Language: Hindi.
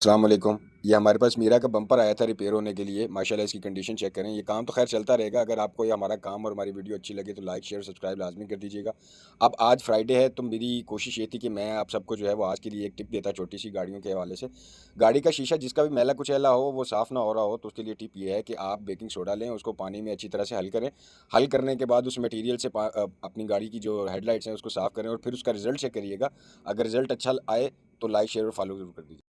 अस्सलाम वालेकुम। ये हमारे पास मीरा का बम्पर आया था रिपेयर होने के लिए। माशाल्लाह इसकी कंडीशन चेक करें। ये काम तो खैर चलता रहेगा। अगर आपको ये हमारा काम और हमारी वीडियो अच्छी लगे तो लाइक, शेयर, सब्सक्राइब लाज़मी कर दीजिएगा। अब आज फ्राइडे है तो मेरी कोशिश ये थी कि मैं आप सबको जो है वो आज के लिए एक टिप देता छोटी-सी गाड़ियों के हवाले से। गाड़ी का शीशा जिसका भी मैला कुचैला हो, वो साफ़ ना हो रहा हो तो उसके लिए टिप ये है कि आप बेकिंग सोडा लें, उसको पानी में अच्छी तरह से हल करें। हल करने के बाद उस मटीरियल से अपनी गाड़ी की जो हेडलाइट्स हैं उसको साफ़ करें और फिर उसका रिज़ल्ट चेक करिएगा। अगर रिज़ल्ट अच्छा आए तो लाइक, शेयर और फॉलो ज़रूर कर दीजिए।